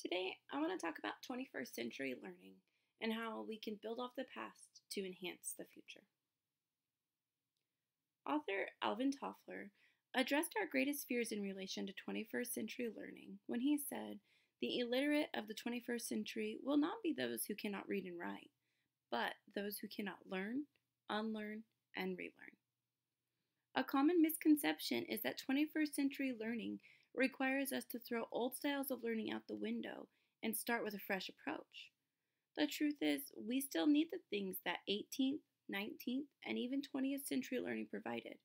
Today, I want to talk about 21st century learning and how we can build off the past to enhance the future. Author Alvin Toffler addressed our greatest fears in relation to 21st century learning when he said, "The illiterate of the 21st century will not be those who cannot read and write, but those who cannot learn, unlearn, and relearn." A common misconception is that 21st century learning requires us to throw old styles of learning out the window and start with a fresh approach. The truth is, we still need the things that 18th, 19th, and even 20th century learning provided.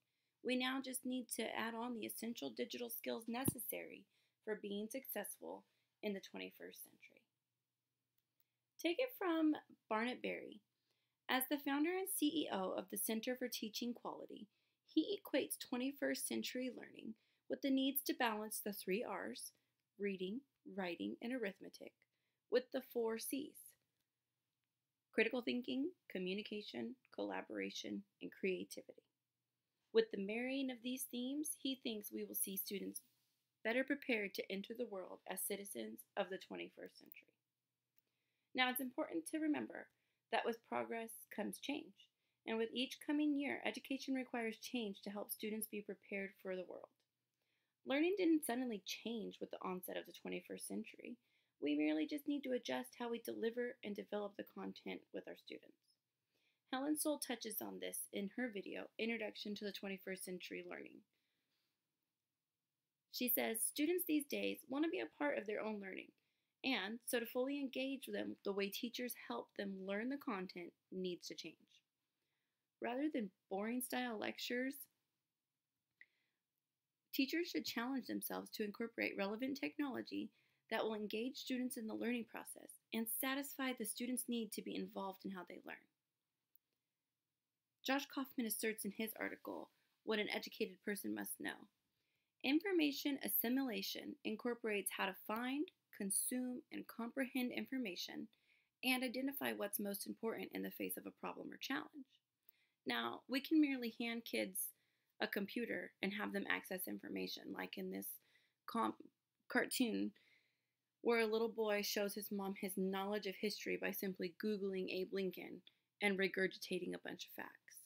We now just need to add on the essential digital skills necessary for being successful in the 21st century. Take it from Barnett Berry. As the founder and CEO of the Center for Teaching Quality, he equates 21st century learning with the needs to balance the three R's, reading, writing, and arithmetic, with the four C's, critical thinking, communication, collaboration, and creativity. With the marrying of these themes, he thinks we will see students better prepared to enter the world as citizens of the 21st century. Now, it's important to remember that with progress comes change, and with each coming year, education requires change to help students be prepared for the world. Learning didn't suddenly change with the onset of the 21st century. We merely just need to adjust how we deliver and develop the content with our students. Helen Soule touches on this in her video, Introduction to the 21st Century Learning. She says, students these days want to be a part of their own learning, and so to fully engage them, the way teachers help them learn the content needs to change. Rather than boring style lectures, teachers should challenge themselves to incorporate relevant technology that will engage students in the learning process and satisfy the students' need to be involved in how they learn. Josh Kaufman asserts in his article, What an Educated Person Must Know. Information assimilation incorporates how to find, consume, and comprehend information and identify what's most important in the face of a problem or challenge. Now, we can merely hand kids a computer and have them access information, like in this cartoon where a little boy shows his mom his knowledge of history by simply Googling Abe Lincoln and regurgitating a bunch of facts.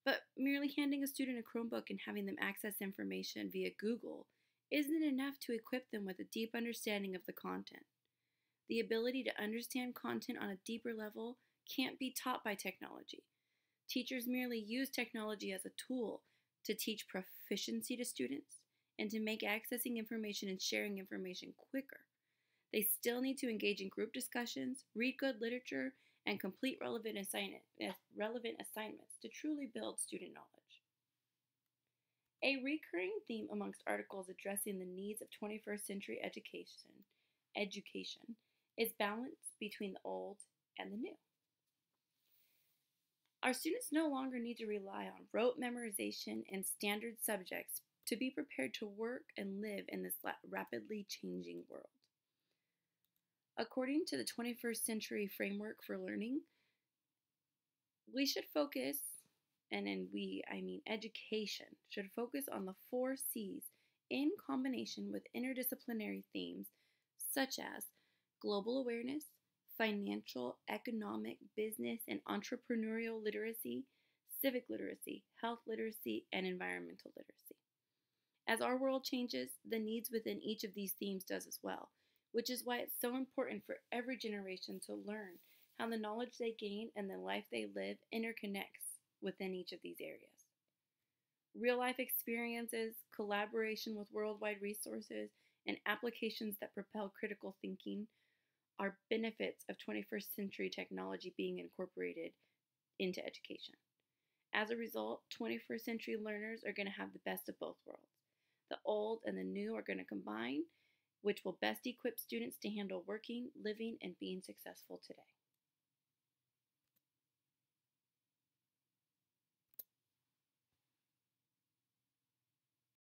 But merely handing a student a Chromebook and having them access information via Google isn't enough to equip them with a deep understanding of the content. The ability to understand content on a deeper level can't be taught by technology. Teachers merely use technology as a tool to teach proficiency to students and to make accessing information and sharing information quicker. They still need to engage in group discussions, read good literature, and complete relevant assignments to truly build student knowledge. A recurring theme amongst articles addressing the needs of 21st century education is balance between the old and the new. Our students no longer need to rely on rote memorization and standard subjects to be prepared to work and live in this rapidly changing world. According to the 21st Century Framework for Learning, we should focus, and I mean education, should focus on the four C's in combination with interdisciplinary themes such as global awareness, financial, economic, business, and entrepreneurial literacy, civic literacy, health literacy, and environmental literacy. As our world changes, the needs within each of these themes does as well, which is why it's so important for every generation to learn how the knowledge they gain and the life they live interconnects within each of these areas. Real-life experiences, collaboration with worldwide resources, and applications that propel critical thinking are benefits of 21st century technology being incorporated into education. As a result, 21st century learners are going to have the best of both worlds. The old and the new are going to combine, which will best equip students to handle working, living, and being successful today.